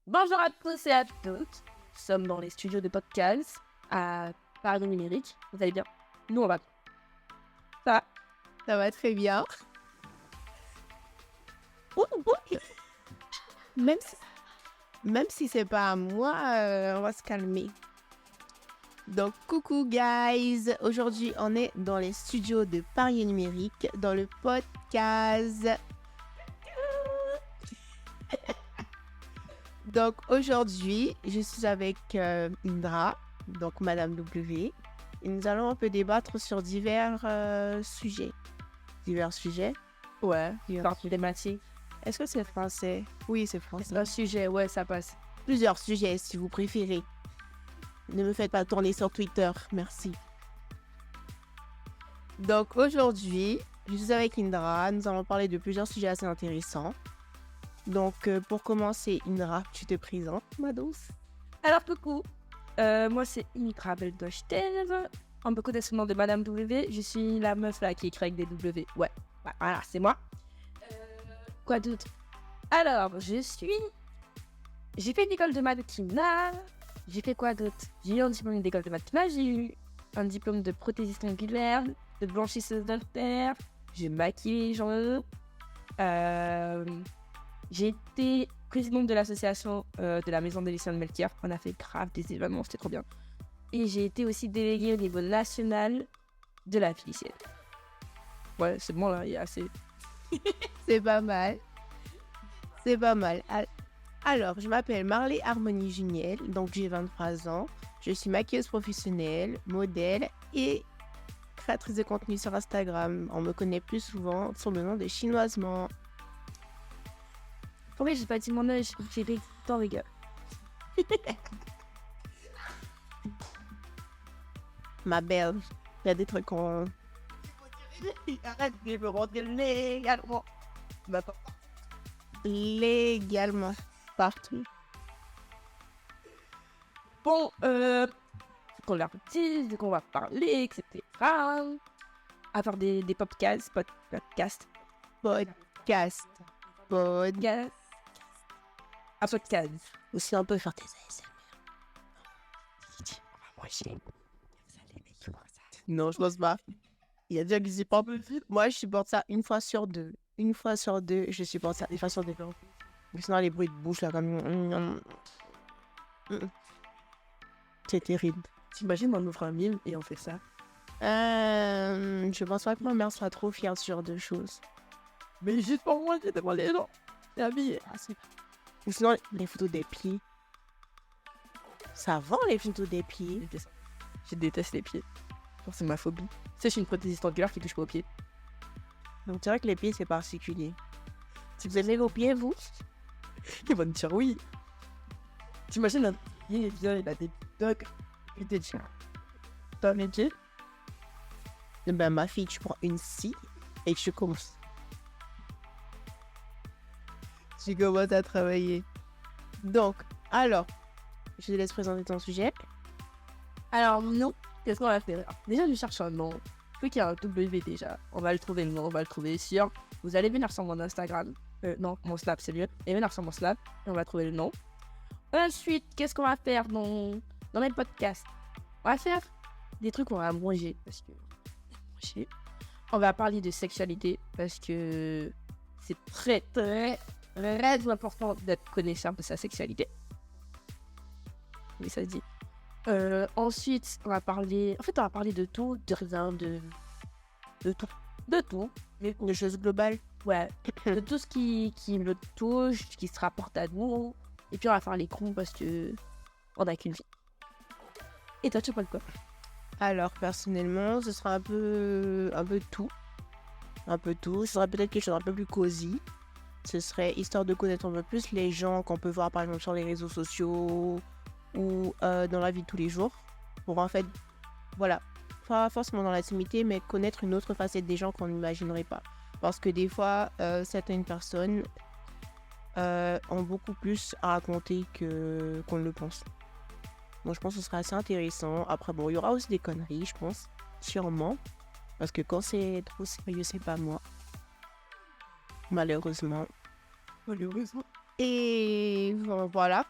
Bonjour à tous et à toutes. Nous sommes dans les studios de podcast à Paris Numérique. Vous allez bien? Nous, on va. Ça va très bien. Même si c'est pas à moi, on va se calmer. Donc, coucou guys. Aujourd'hui, on est dans les studios de Paris Numérique, dans le podcast. Donc, aujourd'hui, je suis avec Indra, donc Madame W. Et nous allons un peu débattre sur divers sujets. Divers sujets? Ouais, par thématique. Est-ce que c'est français? Oui, c'est français. Un sujet, ouais, ça passe. Plusieurs sujets, si vous préférez. Ne me faites pas tourner sur Twitter, merci. Donc, aujourd'hui, je suis avec Indra. Nous allons parler de plusieurs sujets assez intéressants. Donc, pour commencer, Indra, tu te présentes, ma douce. Alors, coucou. Moi, c'est Indra Beldochter. On me connaît sous le nom de Madame W. Je suis la meuf là qui écrit avec des W. Ouais, voilà, c'est moi. Quoi d'autre? Alors, j'ai fait une école de mannequinat. J'ai fait quoi d'autre? J'ai eu un diplôme d'école de mannequinat. J'ai eu un diplôme de prothésiste angulaire, de blanchisseuse dentaire. J'ai maquillé les gens. J'ai été présidente de l'association de la maison de Lucien Melchior. On a fait grave des événements, c'était trop bien. Et j'ai été aussi déléguée au niveau national de la Félicienne. Ouais, c'est bon là, il y a assez. C'est pas mal. C'est pas mal. Alors, je m'appelle Marley Harmonie Juniel, donc j'ai 23 ans. Je suis maquilleuse professionnelle, modèle et créatrice de contenu sur Instagram. On me connaît plus souvent sous le nom de Chinoisement. Pourquoi j'ai pas dit mon âge? J'ai fait tant, les gars. Ma belle, il y a des trucs qu'on... Arrête, je veux rentrer légalement. Légalement, partout. Bon, qu'on leur dise de qu'on va parler, etc. À faire des podcasts. Podcast. À podcast. Aussi, on peut faire des ASMR. Non, je pense pas. Il y a déjà qui s'y portent. Moi, je supporte ça une fois sur deux. Une fois sur deux, je supporte ça une fois sur deux. Mais sinon, les bruits de bouche, là, comme... C'est terrible. T'imagines, on ouvre un mime et on fait ça? Je pense pas que ma mère soit trop fière de ce genre de choses. Mais juste pour moi, j'ai devant les gens. C'est habillé. Ou sinon, les photos des pieds. Ça vend, les photos des pieds. Je déteste les pieds. C'est ma phobie. Tu sais, je suis une prothésiste angulaire qui touche pas aux pieds. Donc, c'est vrai que les pieds, c'est particulier. Si vous aimez vos pieds, vous? Ils vont te dire oui. T'imagines, il a des dogs. Il te dit, t'as mes pieds? Ben, ma fille, tu prends une scie et tu commences. Tu commences à travailler. Donc, alors, je te laisse présenter ton sujet. Alors, non. Qu'est-ce qu'on va faire? Déjà, je cherche un nom. Il faut qu'il y ait un W déjà. On va le trouver, le nom, on va le trouver sûr. Vous allez venir sur mon Instagram. Non, mon Snap, c'est mieux. Et venir sur mon Snap et on va trouver le nom. Ensuite, qu'est-ce qu'on va faire dans les podcasts? On va faire des trucs qu'on va manger. Parce que... On va parler de sexualité parce que c'est très, très, très important d'être connaissant de sa sexualité. Oui, ça se dit. Ensuite, on va parler de tout, de rien, de tout. De choses globales. Ouais, de tout ce qui me touche, qui se rapporte à nous. Et puis on va faire les cons parce que on a qu'une vie. Et toi, tu parles quoi? Alors, personnellement, ce sera un peu tout. Un peu tout. Ce sera peut-être quelque chose d'un peu plus cosy. Ce serait histoire de connaître un peu plus les gens qu'on peut voir, par exemple, sur les réseaux sociaux ou dans la vie de tous les jours. Pour en fait, voilà, pas forcément dans l'intimité, mais connaître une autre facette des gens qu'on n'imaginerait pas. Parce que des fois, certaines personnes ont beaucoup plus à raconter qu'on ne le pense. Donc je pense que ce sera assez intéressant. Après, bon, il y aura aussi des conneries, je pense, sûrement. Parce que quand c'est trop sérieux, c'est pas moi. Malheureusement. Malheureusement. Et voilà.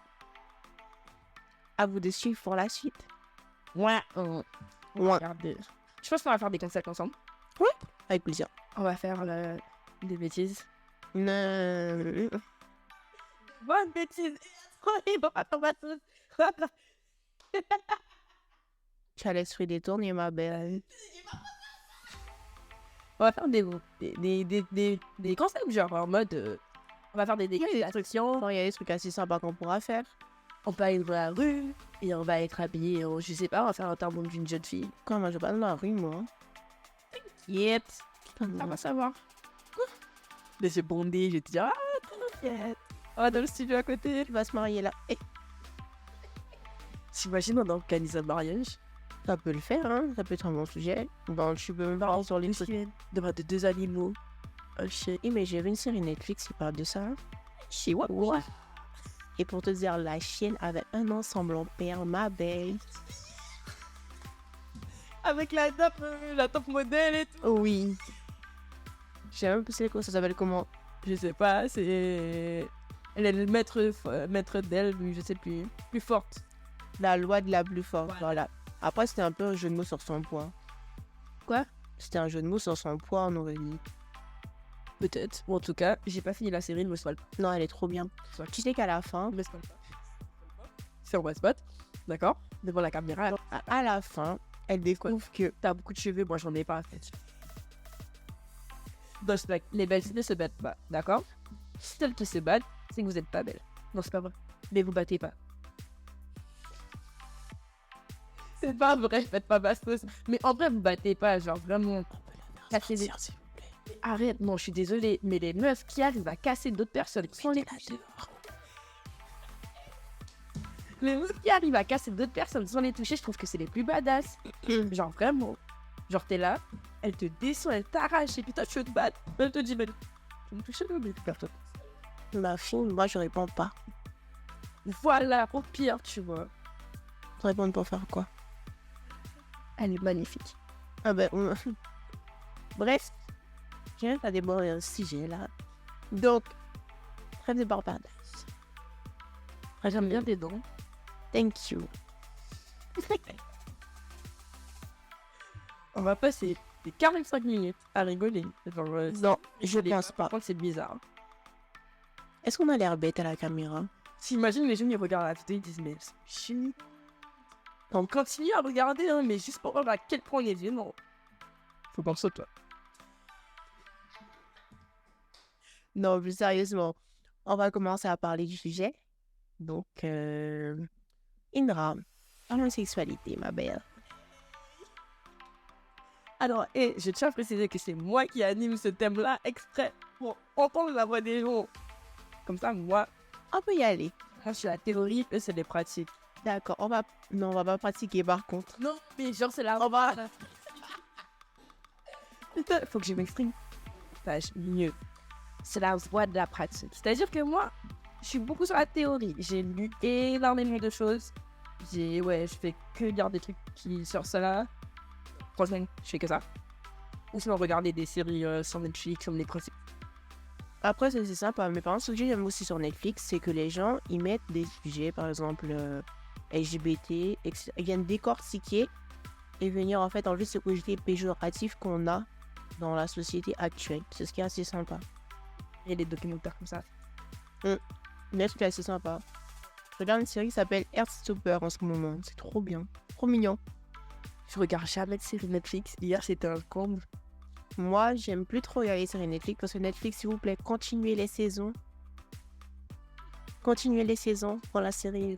À vous de suivre pour la suite. Ouais. On va regarder. Je pense qu'on va faire des concepts ensemble. Avec plaisir. On va faire des bêtises. Non. Bonne bêtise. Tu as l'esprit détourné, ma belle. On va faire des concepts, genre en mode. On va faire des instructions. Il y a des trucs assez sympas qu'on pourra faire. On peut aller dans la rue et on va être habillé. Je sais pas, on va faire un tableau d'une jeune fille. Quoi, moi, je vais pas dans la rue, moi. Yep. Ça va savoir. Mais c'est bondé, je vais te dire. Ah, t'inquiète. On va dans le studio à côté. Tu vas se marier là. Eh, T'imagines, on organise un mariage. ça peut le faire, hein. Ça peut être un bon sujet. Bon, je peux me parler sur les trucs. Devant de 2 animaux. Un chien. Oui, mais j'ai vu une série Netflix qui parle de ça. Chihuahua. Et pour te dire, la chienne avait un ensemble en père, ma belle. Avec la top modèle et tout. Oui. Je sais même pas c'est quoi, ça s'appelle comment. Je sais pas, c'est. Elle est le maître d'elle, je sais plus. Plus forte. La loi de la plus forte, voilà. Après, c'était un peu un jeu de mots sur son poids. Quoi? C'était un jeu de mots sur son poids, on aurait dit. Peut-être. Ou en tout cas, j'ai pas fini la série, ne me spoil pas. Non, elle est trop bien. Tu sais qu'à la fin, Ne me spoil pas. C'est en spot. D'accord? Devant la caméra. Alors, à la fin, elle découvre que t'as beaucoup de cheveux, moi j'en ai pas en fait. Donc, les belles ne se battent pas, d'accord? Si elles se battent, c'est que vous êtes pas belle. Non, c'est pas vrai. Mais vous battez pas. C'est pas vrai, faites pas bastos. Mais en vrai, vous battez pas, genre vraiment. Casser des... Arrête, non, je suis désolée, mais les meufs qui arrivent à casser d'autres personnes sans les toucher. Les meufs qui arrivent à casser d'autres personnes sans les toucher, je trouve que c'est les plus badass. Genre vraiment. Genre t'es là, elle te descend, elle t'arrache et puis toi tu veux te battre. Elle te dit, mais tu me touches mais personne. ma fille, moi, je réponds pas. Voilà, au pire, tu vois. Je réponds pour faire quoi? Elle est magnifique. Ah ben, bref, j'ai rien à déborder un sujet là. Donc, trêve de barbadage. J'aime bien tes dents. Thank you. On va passer les 45 minutes à rigoler. Genre, Non, je les- pense pas. Par contre, c'est bizarre. Est-ce qu'on a l'air bête à la caméra? T'imagines les gens ils regardent la vidéo, ils disent mais c'est chiant. On continue à regarder, hein, mais juste pour voir à quel point il est violent. Faut pas ça, toi. Non, plus sérieusement, on va commencer à parler du sujet. Donc, Indra, parlons de sexualité, ma belle. Alors, je tiens à préciser que c'est moi qui anime ce thème-là exprès pour entendre la voix des gens. Comme ça, moi, On peut y aller. je suis la théorie, eux, c'est les pratiques. D'accord, on va pas pratiquer par contre. Non, mais genre, c'est la... On va... Putain, faut que je m'exprime. Mieux. C'est la voie de la pratique. C'est-à-dire que moi, je suis beaucoup sur la théorie. J'ai lu énormément de choses. Je fais que lire des trucs qui sur cela. Franchement, je fais que ça. Ou sinon regarder des séries sur Netflix, sur les principes. Après, c'est sympa. Mais par exemple, ce que j'aime aussi sur Netflix, c'est que les gens, ils mettent des sujets, par exemple LGBT, etc. Ils viennent décortiquer et venir en fait enlever ce côté péjoratif qu'on a dans la société actuelle. C'est ce qui est assez sympa. Il y a des documentaires comme ça. Netflix est assez sympa. Je regarde une série qui s'appelle Heartstopper en ce moment. C'est trop bien. Trop mignon. Je regarde jamais de séries Netflix. Hier, c'était un comble. Moi, j'aime plus trop regarder les séries Netflix parce que Netflix, s'il vous plaît, continuez les saisons. Continuez les saisons pour la série.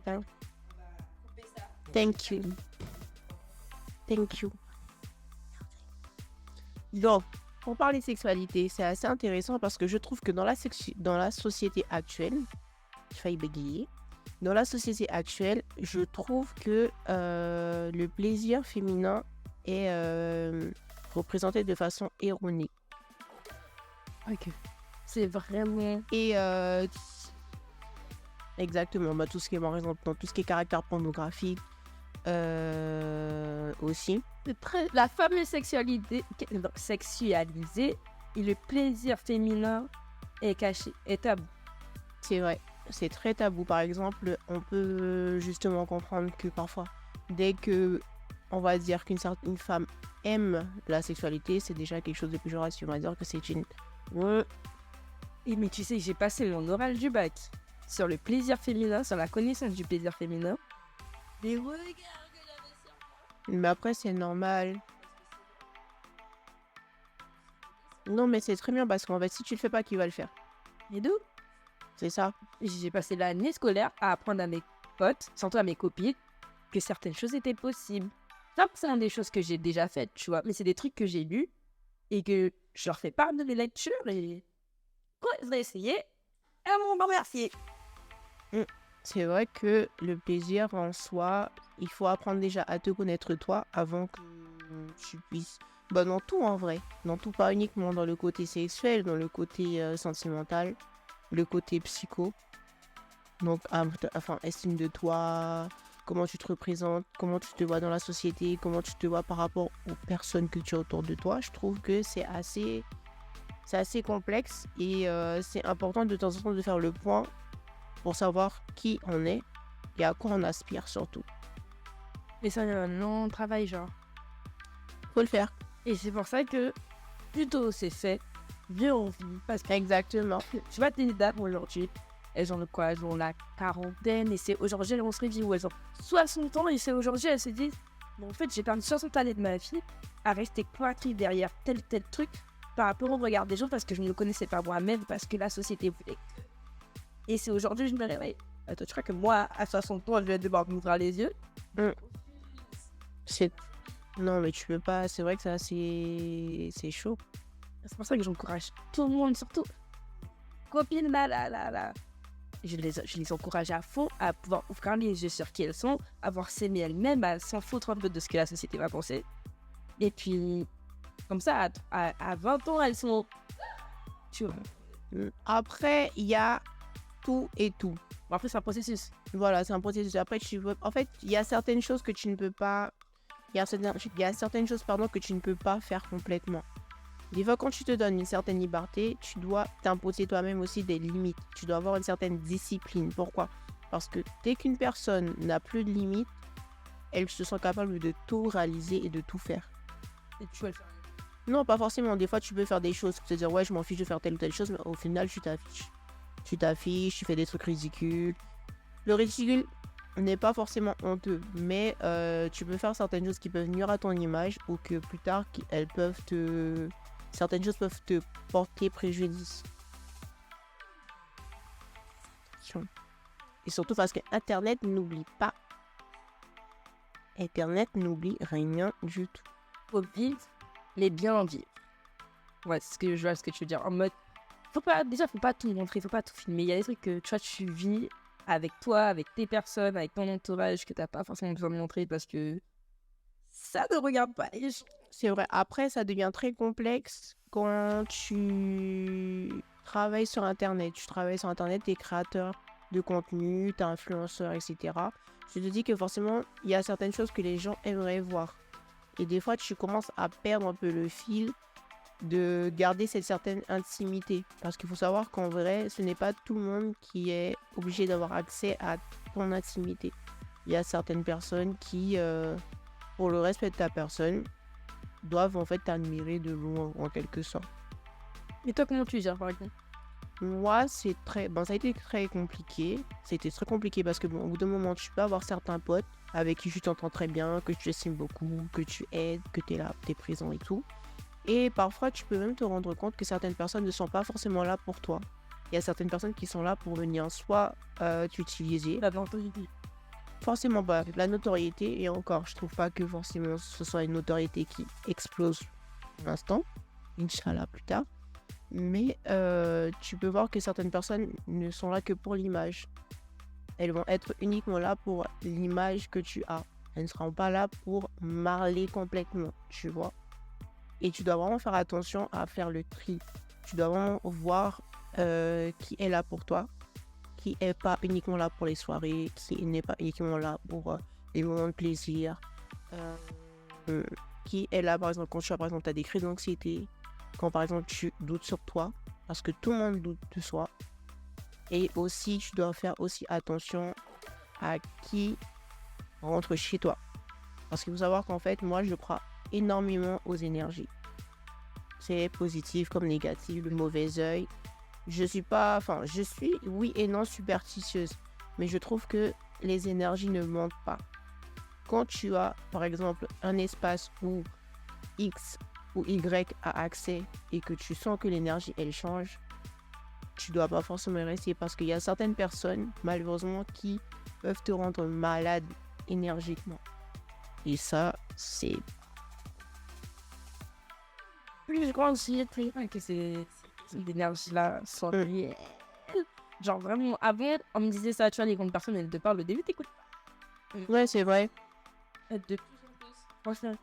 Thank you. Thank you. Donc, pour parler de sexualité, c'est assez intéressant parce que je trouve que dans la société actuelle, j'ai failli bégayer, dans la société actuelle, je trouve que le plaisir féminin est représenté de façon erronée. Ok. C'est vraiment... Et exactement, bah, tout ce qui est par exemple dans tout ce qui est caractère pornographique aussi. La fameuse sexualisée et le plaisir féminin est caché, est tabou. C'est vrai. c'est très tabou. Par exemple, on peut justement comprendre que parfois, dès que on va dire une femme aime la sexualité, c'est déjà quelque chose de péjoratif. On va dire que c'est une... Ouais. Et mais tu sais, j'ai passé mon oral du bac sur le plaisir féminin, sur la connaissance du plaisir féminin. Des regards que j'avais sur moi. Mais après, c'est normal. Non, mais c'est très bien parce qu'en fait, si tu le fais pas, qui va le faire? Et d'où C'est ça. j'ai passé l'année scolaire à apprendre à mes potes, surtout à mes copines, que certaines choses étaient possibles. C'est des choses que j'ai déjà faites, tu vois, mais c'est des trucs que j'ai lus et que je leur fais part de mes lectures et quoi, je vais essayer. Et bon, bah merci. C'est vrai que le plaisir en soi, il faut apprendre déjà à te connaître toi avant que tu puisses... Bah, dans tout en vrai. Dans tout, pas uniquement dans le côté sexuel, dans le côté sentimental, le côté psycho. Donc, enfin, estime de toi, comment tu te représentes, comment tu te vois dans la société, comment tu te vois par rapport aux personnes que tu as autour de toi. Je trouve que c'est assez complexe et c'est important de temps en temps de faire le point pour savoir qui on est et à quoi on aspire surtout. Mais ça, un long travail, genre. Faut le faire. Et c'est pour ça que plus tôt c'est fait, mieux on vit. Parce que Exactement. tu vois, tes dames aujourd'hui, elles ont quoi? Elles ont la quarantaine et c'est aujourd'hui, elles vont se réveiller, ou elles ont 60 ans et c'est aujourd'hui, elles se disent, bon, en fait, j'ai perdu 60 années de ma vie à rester cloîtrée derrière tel truc par rapport au regard des gens parce que je ne me connaissais pas moi-même, parce que la société voulait. Et c'est aujourd'hui que je me réveille. Attends, tu crois que moi, à 60 ans, je vais devoir m'ouvrir les yeux? Non, mais tu peux pas. C'est vrai que ça, c'est chaud. C'est pour ça que j'encourage tout le monde, surtout copines là. Je les encourage à fond à pouvoir ouvrir les yeux sur qui elles sont, à voir s'aimer elles-mêmes, à s'en foutre un peu de ce que la société va penser. Et puis, comme ça, à 20 ans, elles sont... Tu vois. Après, il y a tout et tout. Bon, après, c'est un processus. Voilà, c'est un processus. Après, en fait, il y a certaines choses que tu ne peux pas... Il y a certaines choses, que tu ne peux pas faire complètement. Des fois, quand tu te donnes une certaine liberté, tu dois t'imposer toi-même aussi des limites. Tu dois avoir une certaine discipline. Pourquoi? Parce que dès qu'une personne n'a plus de limites, elle se sent capable de tout réaliser et de tout faire. Et tu vas le faire. Non, pas forcément. Des fois, tu peux faire des choses, te dire, ouais, je m'en fiche de faire telle ou telle chose, mais au final, tu t'affiches. Tu fais des trucs ridicules. Le ridicule n'est pas forcément honteux, mais tu peux faire certaines choses qui peuvent nuire à ton image ou que plus tard, certaines choses peuvent te porter préjudice. Et surtout parce que Internet n'oublie pas. Internet n'oublie rien du tout. Faut vivre les bien vivre. Ouais, c'est ce que je vois, ce que tu veux dire. En mode, faut pas tout montrer, faut pas tout filmer. Il y a des trucs que tu vis avec toi, avec tes personnes, avec ton entourage que t'as pas forcément besoin de montrer parce que ça ne regarde pas les gens. C'est vrai. Après, ça devient très complexe quand tu travailles sur Internet. Tu travailles sur Internet, t'es créateur de contenu, t'es influenceur, etc. Je te dis que forcément, il y a certaines choses que les gens aimeraient voir. Et des fois, tu commences à perdre un peu le fil de garder cette certaine intimité. Parce qu'il faut savoir qu'en vrai, ce n'est pas tout le monde qui est obligé d'avoir accès à ton intimité. Il y a certaines personnes qui, pour le respect de ta personne, doivent en fait t'admirer de loin, en quelque sorte. Et toi, comment tu gères, par exemple? Moi, ça a été très compliqué. C'était très compliqué parce que, au bout d'un moment, tu peux avoir certains potes avec qui tu t'entends très bien, que tu estimes beaucoup, que tu aides, que tu es là, tu es présent et tout. Et parfois, tu peux même te rendre compte que certaines personnes ne sont pas forcément là pour toi. Il y a certaines personnes qui sont là pour venir soit t'utiliser. La notoriété. Forcément, la notoriété, et encore, je trouve pas que forcément ce soit une notoriété qui explose pour l'instant. Inch'Allah plus tard. Mais tu peux voir que certaines personnes ne sont là que pour l'image. Elles vont être uniquement là pour l'image que tu as. Elles ne seront pas là pour marler complètement, tu vois. Et tu dois vraiment faire attention à faire le tri. Tu dois vraiment voir qui est là pour toi, qui n'est pas uniquement là pour les soirées, qui n'est pas uniquement là pour les moments de plaisir, qui est là par exemple quand tu as des crises d'anxiété, quand par exemple tu doutes sur toi, parce que tout le monde doute de soi. Et aussi, tu dois faire aussi attention à qui rentre chez toi. Parce qu'il faut savoir qu'en fait, moi, je crois énormément aux énergies. C'est positif comme négatif, le mauvais œil. Je suis, oui et non, superstitieuse. Mais je trouve que les énergies ne mentent pas. Quand tu as, par exemple, un espace où X ou Y a accès et que tu sens que l'énergie, elle change, tu dois pas forcément rester parce qu'il y a certaines personnes, malheureusement, qui peuvent te rendre malade énergiquement. Et ça, c'est... Oui, je crois aussi que ces énergies-là sont réelles. Genre vraiment, avant, on me disait ça, tu vois, les grandes personnes, elles te parlent au début, t'écoutes. Ouais, c'est vrai. De plus en plus, franchement,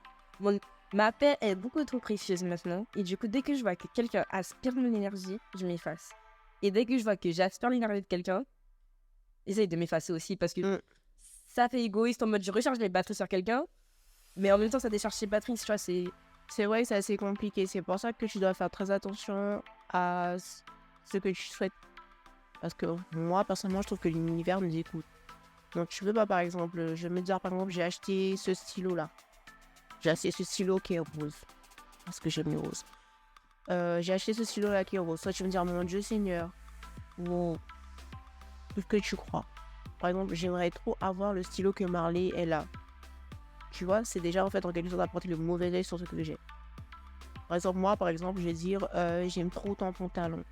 ma paix est beaucoup trop précieuse maintenant. Et du coup, dès que je vois que quelqu'un aspire mon énergie, je m'efface. Et dès que je vois que j'aspire l'énergie de quelqu'un, j'essaye de m'effacer aussi parce que ça fait égoïste en mode je recharge les batteries sur quelqu'un, mais en même temps, ça décharge ses batteries, tu vois, C'est vrai, c'est assez compliqué. C'est pour ça que tu dois faire très attention à ce que tu souhaites. Parce que moi, personnellement, je trouve que l'univers nous écoute. Donc, tu veux pas, par exemple, je vais me dire, par exemple, j'ai acheté ce stylo-là. J'ai acheté ce stylo qui est rose. Parce que j'aime les roses. J'ai acheté ce stylo-là qui est rose. Soit tu vas me dire, mon Dieu Seigneur, ou tout ce que tu crois. Par exemple, j'aimerais trop avoir le stylo que Marley est là. Tu vois, c'est déjà en fait en quelque sorte d'apporter le mauvais œil sur ce que j'ai. Par exemple, moi, je vais dire, j'aime trop ton pantalon.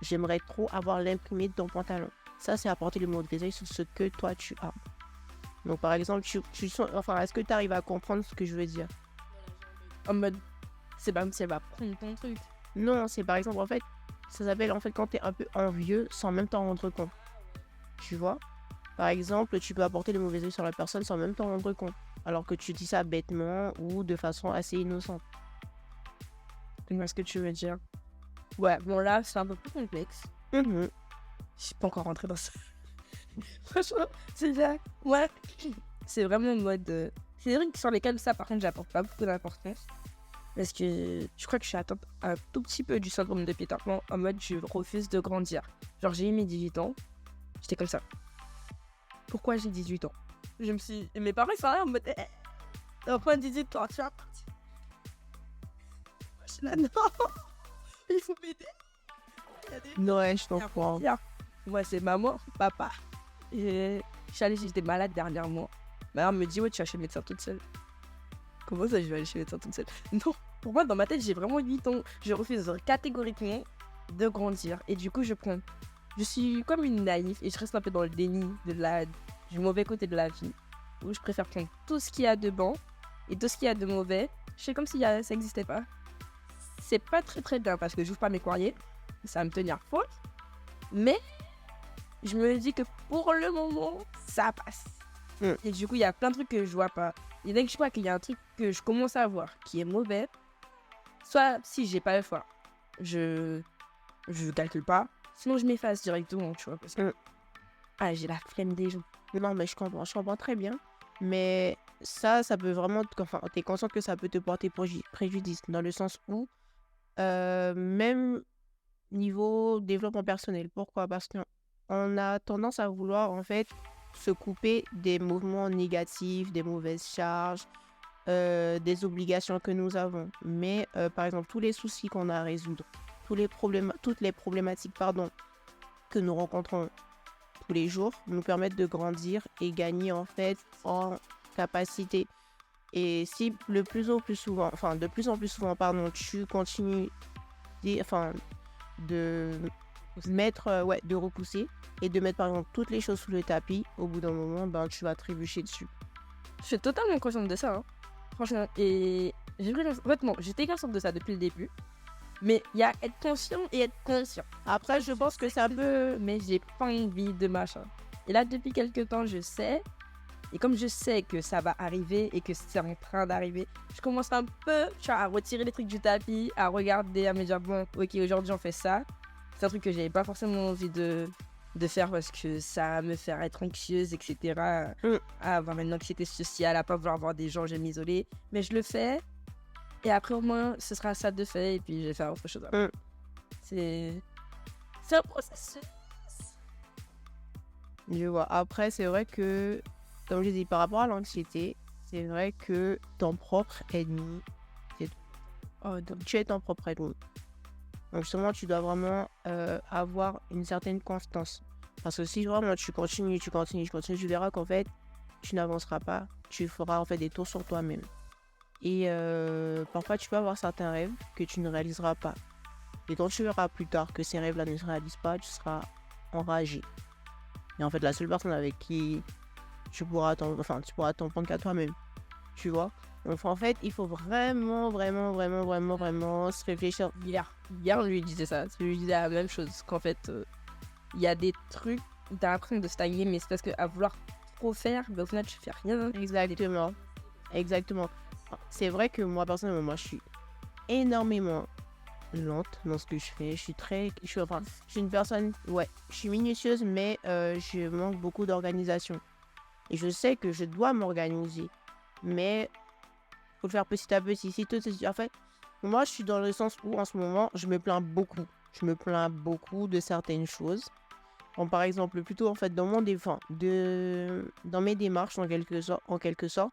J'aimerais trop avoir l'imprimé de ton pantalon. Ça, c'est apporter le mauvais œil sur ce que toi, tu as. Donc, par exemple, est-ce que tu arrives à comprendre ce que je veux dire? en mode, c'est pas comme si elle va prendre ton truc. Non, c'est par exemple, en fait, ça s'appelle en fait quand tu es un peu envieux sans même t'en rendre compte. Tu vois? Par exemple, tu peux apporter le mauvais œil sur la personne sans même t'en rendre compte. Alors que tu dis ça bêtement ou de façon assez innocente. Tu vois ce que tu veux dire? Ouais, bon là, c'est un peu plus complexe. Je suis pas encore rentrée dans ça. Franchement, c'est ça. Ouais. C'est vraiment en mode... C'est des trucs sur lesquels ça, par contre, j'apporte pas beaucoup d'importance. Parce que je crois que je suis atteinte un tout petit peu du syndrome de Peter Pan. En mode, je refuse de grandir. Genre, j'ai eu mes 18 ans. J'étais comme ça. Pourquoi j'ai 18 ans? Je me suis... Et mes parents, ils sont là en mode... T'as pas 18 ans, tu vas partir. Moi, je suis là, non. Il faut m'aider. Ouais, je comprends. Moi, c'est maman, papa. Et j'étais malade dernièrement. Ma mère me dit, ouais, tu vas chez le médecin toute seule. Comment ça, je vais aller chez le médecin toute seule? Non, pour moi, dans ma tête, j'ai vraiment 8 ans. Je refuse catégoriquement de grandir. Et du coup, je suis comme une naïve et je reste un peu dans le déni du mauvais côté de la vie. Où je préfère prendre tout ce qu'il y a de bon et tout ce qu'il y a de mauvais. Je fais comme si ça n'existait pas. C'est pas très très bien parce que j'ouvre pas mes courriers. Ça va me tenir faute. Mais je me dis que pour le moment, ça passe. Et du coup, il y a plein de trucs que je vois pas. Et dès que je vois qu'il y a un truc que je commence à voir qui est mauvais, soit si j'ai pas le choix, je calcule pas. Sinon, je m'efface directement, tu vois. Parce que j'ai la flemme des gens. Non, mais je comprends très bien. Mais ça peut vraiment... Enfin, t'es consciente que ça peut te porter préjudice. Dans le sens où, même niveau développement personnel. Pourquoi? Parce qu'on a tendance à vouloir, en fait, se couper des mouvements négatifs, des mauvaises charges, des obligations que nous avons. Mais, par exemple, tous les soucis qu'on a à résoudre, toutes les problématiques que nous rencontrons tous les jours nous permettent de grandir et gagner, en fait, en capacité. Et si de plus en plus souvent, tu continues de repousser et de mettre par exemple toutes les choses sous le tapis, au bout d'un moment, tu vas trébucher dessus. Je suis totalement consciente de ça, hein. Franchement. Et j'étais consciente de ça depuis le début. Mais il y a être conscient et être conscient. Après, je pense que c'est un peu... Mais j'ai pas envie de machin. Et là, depuis quelques temps, je sais. Et comme je sais que ça va arriver et que c'est en train d'arriver, je commence un peu, à retirer les trucs du tapis, à regarder, à me dire, bon, ok, aujourd'hui, on fait ça. C'est un truc que j'avais pas forcément envie de faire parce que ça va me faire être anxieuse, etc. À avoir une anxiété sociale, à pas vouloir voir des gens, je vais m'isoler. Mais je le fais. Et après, au moins, ce sera ça de fait. Et puis, je vais faire autre chose. C'est un processus. Je vois. Après, c'est vrai que, comme je dis, par rapport à l'anxiété, c'est vrai que ton propre ennemi, c'est Oh, donc, tu es ton propre ennemi. Donc justement, tu dois vraiment avoir une certaine constance. Parce que si vraiment tu continues, tu verras qu'en fait, tu n'avanceras pas. Tu feras en fait des tours sur toi-même. Et parfois, tu peux avoir certains rêves que tu ne réaliseras pas. Et quand tu verras plus tard que ces rêves-là ne se réalisent pas, tu seras enragé. Et en fait, la seule personne avec qui tu pourras t'en prendre qu'à toi-même. Tu vois? Donc en fait, il faut vraiment se réfléchir. hier, on lui disait ça. Je lui disais la même chose. Qu'en fait, il y a des trucs où t'as l'impression de stagner, mais c'est parce qu'à vouloir trop faire, au final, tu fais rien. Exactement. C'est vrai que moi, personnellement, je suis énormément lente dans ce que je fais. Je suis une personne, je suis minutieuse, mais je manque beaucoup d'organisation. Et je sais que je dois m'organiser, mais faut le faire petit à petit. En fait, moi, je suis dans le sens où, en ce moment, je me plains beaucoup. Je me plains beaucoup de certaines choses. Comme par exemple, plutôt, en fait, dans mes démarches, en quelque sorte,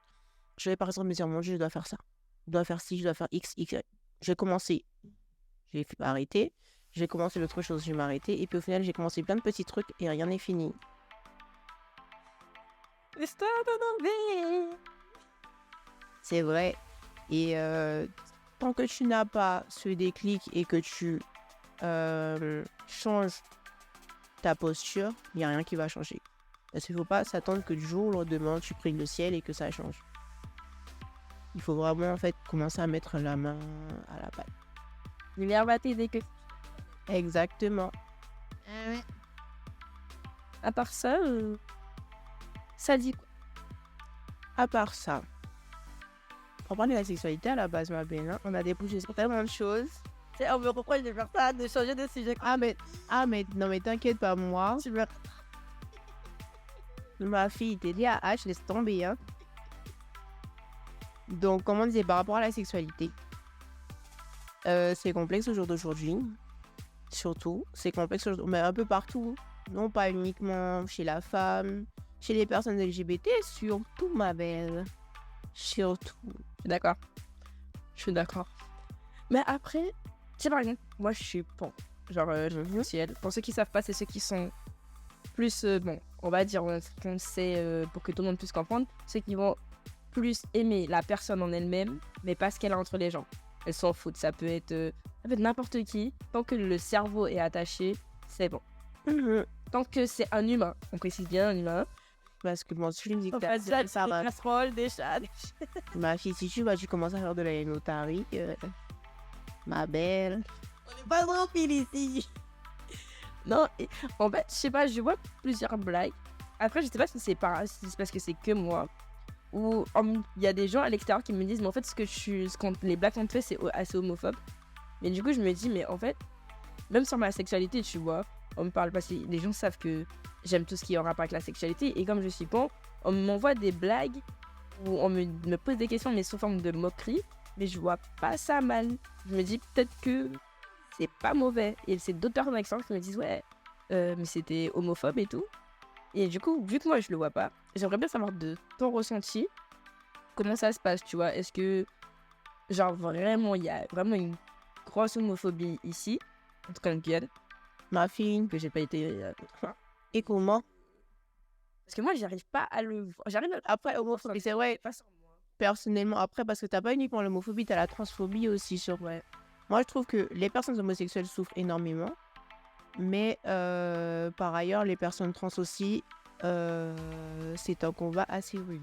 je vais par exemple me dire, mon Dieu, je dois faire ça. Je dois faire ci, je dois faire X, Y. J'ai commencé. J'ai arrêté. J'ai commencé l'autre chose, je vais m'arrêter. Et puis au final, j'ai commencé plein de petits trucs et rien n'est fini. L'histoire de nos vies. C'est vrai. Et tant que tu n'as pas ce déclic et que tu changes ta posture, il n'y a rien qui va changer. Parce qu'il ne faut pas s'attendre que du jour au lendemain, tu pries le ciel et que ça change. Il faut vraiment en fait commencer à mettre la main à la pâte. L'hiver va t'aider que. Exactement. À part ça, ça dit quoi? À part ça, pour parler de la sexualité à la base, ma belle, hein, on a débouché sur tellement de choses. On me reproche de faire ça, de changer de sujet. Non mais t'inquiète pas, moi. Tu me... Ma fille, t'es liée à H, laisse tomber, hein. Donc, comme on disait, par rapport à la sexualité, c'est complexe au jour d'aujourd'hui. Surtout, c'est complexe, mais un peu partout. Non pas uniquement chez la femme, chez les personnes LGBT, surtout, ma belle. Surtout. Je suis d'accord. Mais après, tu sais, par exemple, moi, je suis pan. Genre, ciel. Pour ceux qui savent pas, c'est ceux qui sont plus, on va dire, on sait, pour que tout le monde puisse comprendre, ceux qui vont plus aimer la personne en elle-même, mais pas ce qu'elle a entre les jambes. Elles s'en foutent. Ça peut être n'importe qui. Tant que le cerveau est attaché, c'est bon. Tant que c'est un humain, on précise bien un humain. Parce que moi, si je me dis que ça va. Des chats. Ma fille, si tu commences à faire de la notarie, ma belle. On n'est pas trop ici. Non, en fait, je sais pas, je vois plusieurs blagues. Après, je sais pas si c'est parce que c'est que moi. Ou il y a des gens à l'extérieur qui me disent, mais en fait, les blagues qu'on te fait, c'est assez homophobe. Mais du coup, je me dis, mais en fait, même sur ma sexualité, tu vois, on me parle parce que les gens savent que j'aime tout ce qui est en rapport avec la sexualité. Et comme je suis pan, on m'envoie des blagues où on me pose des questions, mais sous forme de moquerie. Mais je vois pas ça mal. Je me dis peut-être que c'est pas mauvais. Et c'est d'autres personnes avec ça qui me disent, ouais, mais c'était homophobe et tout. Et du coup, vu que moi je le vois pas, j'aimerais bien savoir de ton ressenti, comment ça se passe, tu vois. Est-ce que, genre vraiment, il y a vraiment une grosse homophobie ici, en tout cas en Guyane, ma fille, que j'ai pas été. Et comment? Parce que moi, j'arrive pas à le voir. Après, homophobie, c'est vrai. Personnellement, après, parce que t'as pas uniquement l'homophobie, t'as la transphobie aussi sur. Ouais. Moi, je trouve que les personnes homosexuelles souffrent énormément. Mais par ailleurs, les personnes trans aussi, c'est un combat assez rude.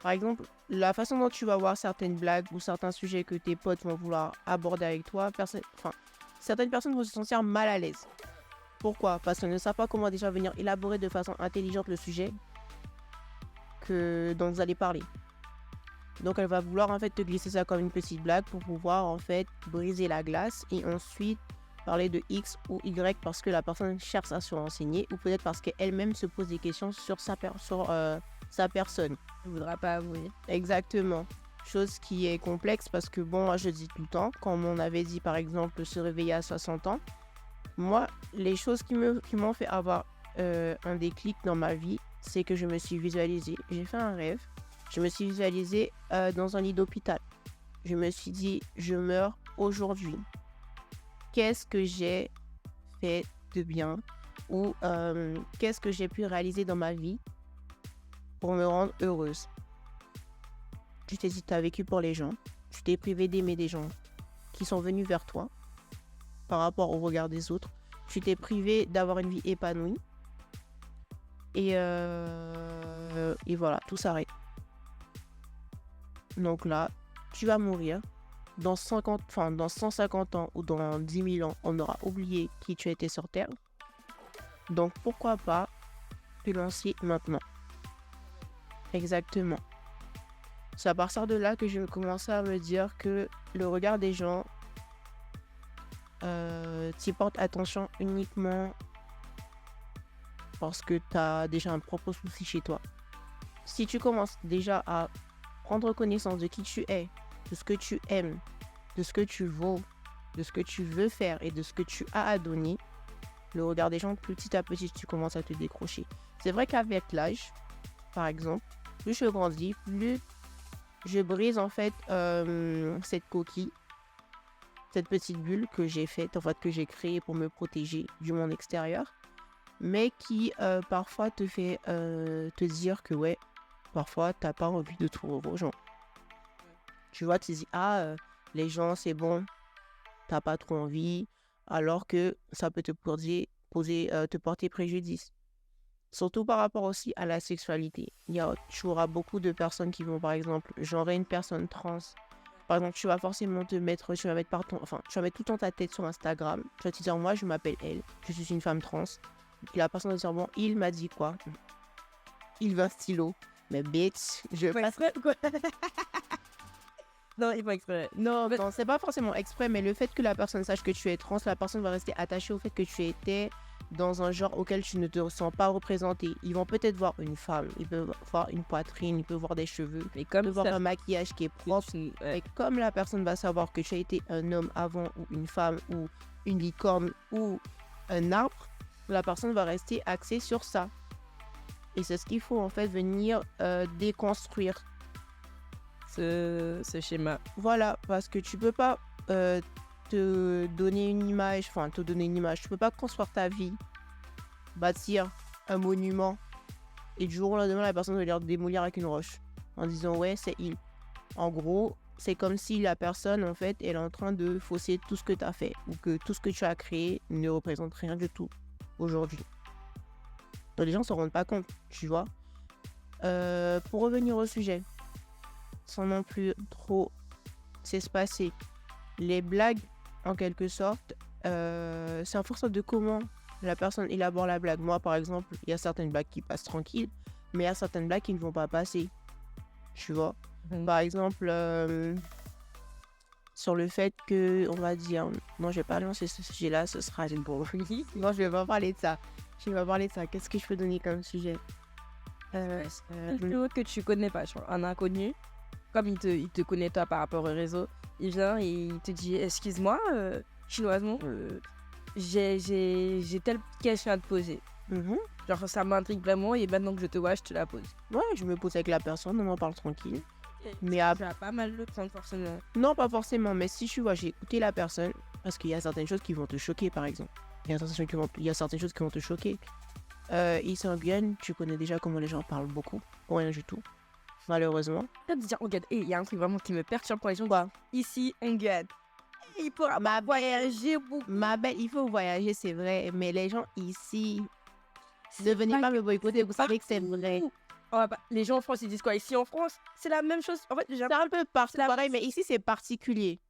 Par exemple, la façon dont tu vas voir certaines blagues ou certains sujets que tes potes vont vouloir aborder avec toi, certaines personnes vont se sentir mal à l'aise. Pourquoi? Parce qu'elles ne savent pas comment déjà venir élaborer de façon intelligente le sujet dont vous allez parler. Donc elle va vouloir en fait te glisser ça comme une petite blague pour pouvoir en fait briser la glace et ensuite parler de X ou Y parce que la personne cherche à se renseigner ou peut-être parce qu'elle-même se pose des questions sur sa personne. Elle voudra pas avouer. Exactement. Chose qui est complexe parce que bon, moi je dis tout le temps, comme on avait dit par exemple se réveiller à 60 ans, moi les choses qui m'ont fait avoir un déclic dans ma vie, c'est que je me suis visualisée. J'ai fait un rêve. Je me suis visualisée dans un lit d'hôpital. Je me suis dit, je meurs aujourd'hui. Qu'est-ce que j'ai fait de bien ou qu'est-ce que j'ai pu réaliser dans ma vie pour me rendre heureuse. Tu t'es dit, tu as vécu pour les gens. Tu t'es privé d'aimer des gens qui sont venus vers toi par rapport au regard des autres. Tu t'es privé d'avoir une vie épanouie. Et voilà, tout s'arrête. Donc là, tu vas mourir. Dans 150 ans ou dans 10 000 ans, on aura oublié qui tu étais sur Terre. Donc pourquoi pas te lancer maintenant. Exactement. C'est à partir de là que je vais commencer à me dire que le regard des gens, t'y portes attention uniquement parce que tu as déjà un propre souci chez toi. Si tu commences déjà à prendre connaissance de qui tu es, de ce que tu aimes, de ce que tu vaux, de ce que tu veux faire et de ce que tu as à donner, le regard des gens, petit à petit, tu commences à te décrocher. C'est vrai qu'avec l'âge, par exemple, plus je grandis, plus je brise en fait cette coquille, cette petite bulle que j'ai faite, en fait, que j'ai créée pour me protéger du monde extérieur, mais qui parfois te fait te dire que ouais, parfois t'as pas envie de trouver aux gens. Tu vois, tu te dis, les gens, c'est bon, t'as pas trop envie, alors que ça peut te te porter préjudice. Surtout par rapport aussi à la sexualité. Tu auras beaucoup de personnes qui vont, par exemple, genrer une personne trans. Par exemple, tu vas mettre tu vas mettre tout le temps ta tête sur Instagram. Tu vas te dire, moi, je m'appelle elle, je suis une femme trans. Et la personne va te dire, bon, il m'a dit quoi? Il veut un stylo. Mais bitch, je Faut passe... exprès, quoi. Non, il faut exprès. Non, c'est pas forcément exprès, mais le fait que la personne sache que tu es trans, la personne va rester attachée au fait que tu étais dans un genre auquel tu ne te sens pas représenté. Ils vont peut-être voir une femme, ils peuvent voir une poitrine, ils peuvent voir des cheveux, Mais comme ils peuvent voir un maquillage qui est propre. ouais. Et comme la personne va savoir que tu as été un homme avant, ou une femme, ou une licorne, ou un arbre, la personne va rester axée sur ça. Et c'est ce qu'il faut en fait venir déconstruire. Ce schéma. Voilà, parce que tu peux pas te donner une image, tu peux pas construire ta vie, bâtir un monument, et du jour au lendemain, la personne va le démolir avec une roche, en disant ouais, c'est il. En gros, c'est comme si la personne, en fait, elle est en train de fausser tout ce que tu as fait, ou que tout ce que tu as créé ne représente rien du tout aujourd'hui. Donc les gens ne se rendent pas compte, tu vois. Pour revenir au sujet, sans non plus trop s'espacer, les blagues, en quelque sorte, c'est en fonction de comment la personne élabore la blague. Moi, par exemple, il y a certaines blagues qui passent tranquilles, mais il y a certaines blagues qui ne vont pas passer, tu vois. Par exemple, sur le fait que, on va dire, non, je vais pas lancer ce sujet-là, ce sera bon. Non, je vais pas parler de ça. Qu'est-ce que je peux donner comme sujet? Que tu connais pas, genre, un inconnu, comme il te connaît toi par rapport au réseau, il vient et il te dit, excuse-moi, chinoisement, j'ai telle question à te poser. Genre, ça m'intrigue vraiment et maintenant que je te vois, je te la pose. Ouais, je me pose avec la personne, on en parle tranquille. Mais tu vas pas mal le prendre forcément. Non, pas forcément, mais si tu vois, j'ai écouté la personne, parce qu'il y a certaines choses qui vont te choquer, par exemple. Il y a certaines choses qui vont te choquer. Ici en Guyane, tu connais déjà comment les gens parlent beaucoup, pour rien du tout, malheureusement. Il y a un truc vraiment qui me perturbe quand les gens disent ici en Guyane. Il pourra voyager beaucoup. Ma belle, il faut voyager, c'est vrai, mais les gens ici, ne venez pas me boycotter, vous savez que c'est vrai. Les gens en France, ils disent quoi? Ici en France, c'est la même chose. En fait, c'est un peu partout pareil, mais ici c'est particulier.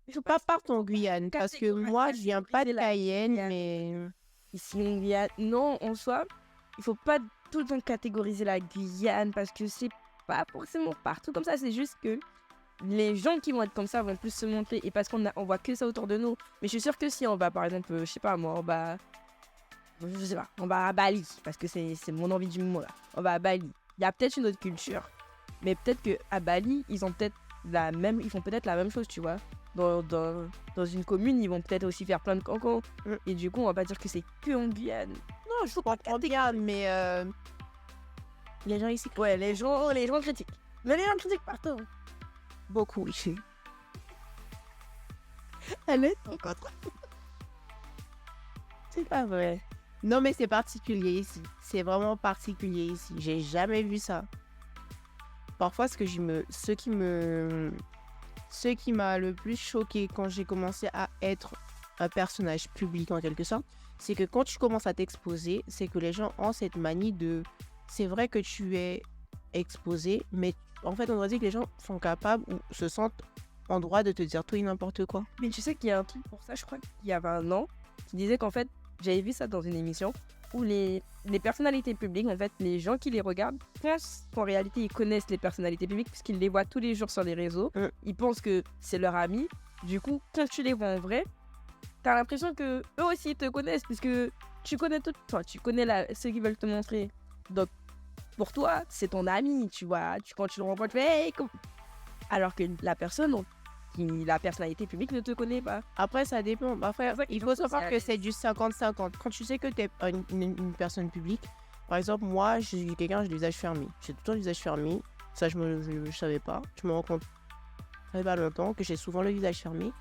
Je ne pas partir en Guyane, parce que moi, je viens pas de Cayenne, mais... Ici en Guyane, non, en soi, il faut pas tout le temps catégoriser la Guyane, parce que c'est pas forcément partout comme ça, c'est juste que les gens qui vont être comme ça vont plus se montrer, et parce on voit que ça autour de nous. Mais je suis sûre que si on va, par exemple, je sais pas moi, on va à Bali, parce que c'est mon envie du moment là, on va à Bali, il y a peut-être une autre culture, mais peut-être qu'à Bali, ils font peut-être la même chose, tu vois. Dans une commune, ils vont peut-être aussi faire plein de cancans. Et du coup, on va pas dire que c'est que en Guyane. Non, je comprends bien, mais les gens ici, Ouais, les gens critiquent. Mais les gens critiquent partout. beaucoup ici. Elle est encore. C'est pas vrai. Non, mais c'est particulier ici. C'est vraiment particulier ici. J'ai jamais vu ça. Parfois, ce qui m'a le plus choqué quand j'ai commencé à être un personnage public en quelque sorte, c'est que quand tu commences à t'exposer, c'est que les gens ont cette manie de... C'est vrai que tu es exposé, mais en fait, on doit dire que les gens sont capables ou se sentent en droit de te dire tout et n'importe quoi. Mais tu sais qu'il y a un truc pour ça, je crois qu'il y avait un an, qui disait qu'en fait, j'avais vu ça dans une émission, où les personnalités publiques, en fait, les gens qui les regardent pensent qu'en réalité, ils connaissent les personnalités publiques, puisqu'ils les voient tous les jours sur les réseaux. Ils pensent que c'est leur ami. Du coup, quand tu les vois en vrai, t'as l'impression que eux aussi te connaissent, puisque tu connais tout, enfin, tu connais ceux qui veulent te montrer. Donc, pour toi, c'est ton ami, tu vois. Quand tu le rencontres, tu fais hey, alors que la personnalité publique ne te connaît pas. Après, ça dépend. Après, il faut savoir que c'est du 50-50. Quand tu sais que tu es une personne publique, par exemple, moi, je suis quelqu'un, j'ai le visage fermé. J'ai tout le temps le visage fermé. Ça, je savais pas. Je me rends compte très pas longtemps que j'ai souvent le visage fermé.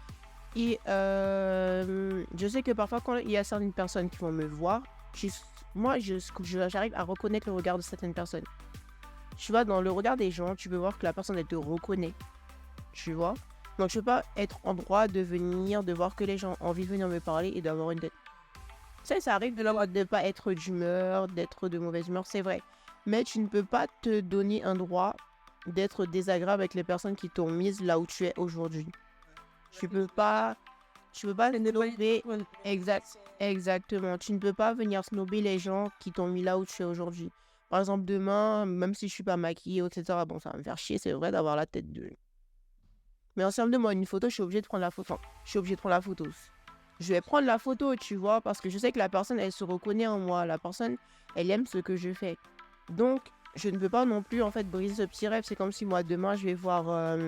Et je sais que parfois, quand il y a certaines personnes qui vont me voir, j'arrive à reconnaître le regard de certaines personnes. Tu vois, dans le regard des gens, tu peux voir que la personne, elle te reconnaît. Tu vois? Donc, je ne peux pas être en droit de voir que les gens ont envie de venir me parler et d'avoir une tête. Ça arrive de ne pas être d'humeur, d'être de mauvaise humeur, c'est vrai. Mais tu ne peux pas te donner un droit d'être désagréable avec les personnes qui t'ont mise là où tu es aujourd'hui. Tu peux pas snobber. Exactement. Tu ne peux pas venir snobber les gens qui t'ont mis là où tu es aujourd'hui. Par exemple, demain, même si je suis pas maquillée, etc., bon, ça va me faire chier, c'est vrai, d'avoir la tête de... Mais en termes de moi, une photo, je suis obligée de prendre la photo. Je vais prendre la photo, tu vois, parce que je sais que la personne, elle se reconnaît en moi. La personne, elle aime ce que je fais. Donc, je ne peux pas non plus, en fait, briser ce petit rêve. C'est comme si moi, demain, je vais voir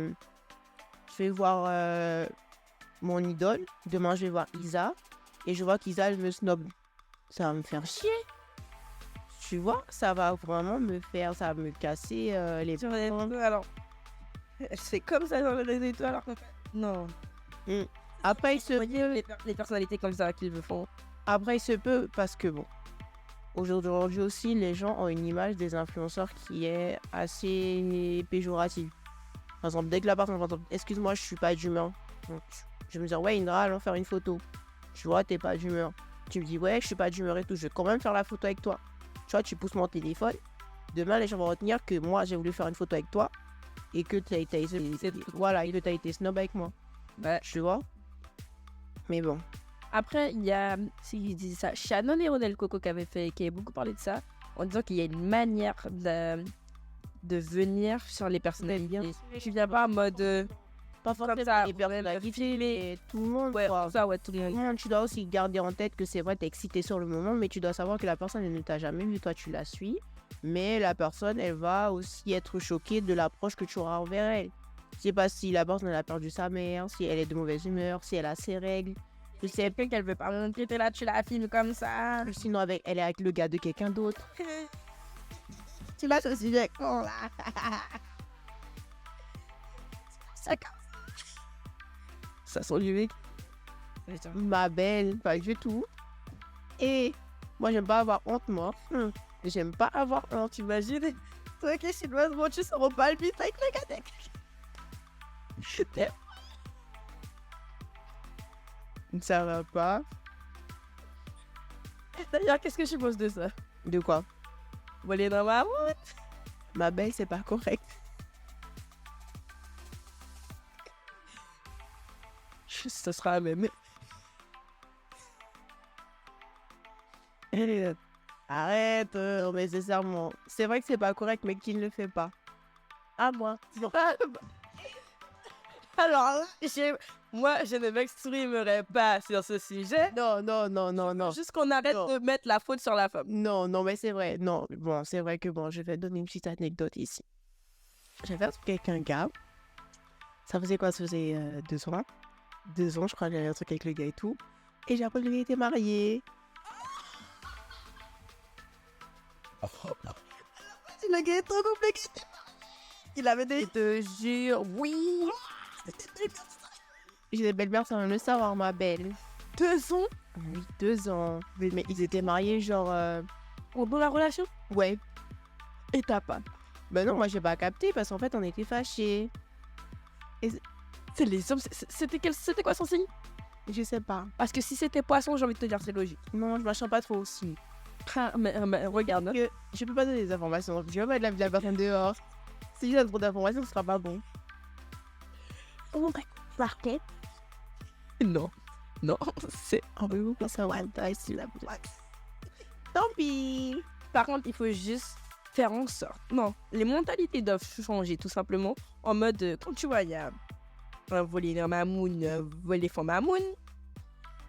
mon idole. Demain, je vais voir Isa. Et je vois qu'Isa, elle me snob. Ça va me faire chier. Tu vois, ça va vraiment ça va me casser les... Sur les réseaux, alors... C'est comme ça dans les réseaux, alors qu'en fait... Non. Après, il se peut... les personnalités comme ça qu'ils le font. Après, il se peut, parce que bon... Aujourd'hui aussi, les gens ont une image des influenceurs qui est assez péjorative. Par exemple, dès que la personne va dire « Excuse-moi, je suis pas d'humeur », je vais me dire « Ouais, Indra, allons faire une photo. » Tu vois, t'es pas d'humeur. Tu me dis « Ouais, je suis pas d'humeur et tout, je vais quand même faire la photo avec toi. » Tu vois, tu pousses mon téléphone. Demain, les gens vont retenir que moi, j'ai voulu faire une photo avec toi et que tu as été snob avec moi. Ouais. Tu vois. Mais bon. Après, il y a, si je dis ça, Shannon et Ronel Coco qui avaient beaucoup parlé de ça, en disant qu'il y a une manière de venir sur les personnalités. Tu viens pas en mode... Pas forcément ça, les personnalités, mais tout le monde. Ouais, tout ça, ouais, tout le monde. Tu dois aussi garder en tête que c'est vrai, t'es excité sur le moment, mais tu dois savoir que la personne, elle ne t'a jamais vu, toi, tu la suis. Mais la personne, elle va aussi être choquée de l'approche que tu auras envers elle. Je sais pas si la personne, elle a perdu sa mère, si elle est de mauvaise humeur, si elle a ses règles. Je sais pas qu'elle veut pas montrer, t'es là, tu la filmes comme ça. Sinon, elle est avec le gars de quelqu'un d'autre. Tu vas au sujet con, là. Ça sent du mec. Ma belle, pas du tout. Et moi, j'aime pas avoir honte, moi. J'aime pas avoir honte, t'imagines? Toi qui es chinoise, moi, tu seras pas le but avec le gars. Je t'aime. Ça va pas. D'ailleurs, qu'est-ce que tu penses de ça? De quoi? Voler dans ma route. Ma belle, c'est pas correct. Ça sera même. Arrête, mais sincèrement. C'est vrai que c'est pas correct, mais qui ne le fait pas? Ah, moi. Alors, moi, je ne m'exprimerai pas sur ce sujet. Non. Juste qu'on arrête de mettre la faute sur la femme. Non, mais c'est vrai. Non, bon, c'est vrai que bon, je vais donner une petite anecdote ici. J'avais un truc avec un gars. Ça faisait quoi? Ça faisait 2 ans. 2 ans, je crois, j'avais un truc avec le gars et tout. Et j'ai appris que le gars était marié. Le gars est trop complexe. Il avait des... Je te jure, oui. J'ai des belles-mères sans même le savoir, ma belle. 2 ans Oui, 2 ans. Mais ils étaient mariés, genre... au bout de la relation. Ouais. Et t'as pas. Ben non, moi, j'ai pas capté parce qu'en fait, on était fâchés. C'est les hommes. C'était quoi son signe? Je sais pas. Parce que si c'était poisson, j'ai envie de te dire c'est logique. Non, je m'achète pas trop aussi. Ah, mais regarde. Hein. Que je peux pas donner des informations. Je vais pas être la vie de la personne dehors. Si j'ai trop d'informations, ce sera pas bon. Oh my god. Non. Non, c'est un peu beaucoup. Ça va être la blague. Tant pis. Par contre, il faut juste faire en sorte. Non, les mentalités doivent changer tout simplement. En mode, quand tu vois, il y a un volé dans Mamoun, un volé fond Mamoun,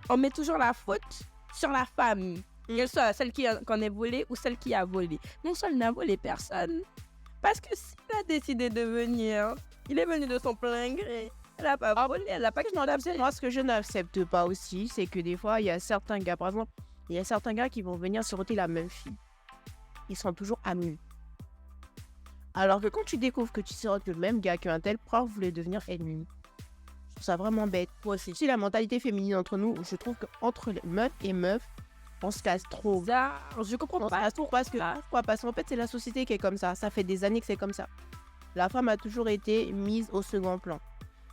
on met toujours la faute sur la femme. Qu'elle soit celle qui en est volée ou celle qui a volé. Non seul n'a volé personne. Parce que s'il a décidé de venir, il est venu de son plein gré. Elle n'a pas volé, elle n'a pas kidnappé. Moi, ce que je n'accepte pas aussi, c'est que des fois, il y a certains gars, par exemple, il y a certains gars qui vont venir surtout la même fille. Ils sont toujours amis. Alors que quand tu découvres que tu sirotes le même gars qu'un tel, pourquoi vous voulez devenir ennemis? Je trouve ça vraiment bête. Moi aussi. Si la mentalité féminine entre nous, je trouve qu'entre meufs et meufs, on se casse trop. Bizarre, je comprends On se pas. casse trop parce que, pourquoi? Parce qu'en fait, c'est la société qui est comme ça. Ça fait des années que c'est comme ça. La femme a toujours été mise au second plan.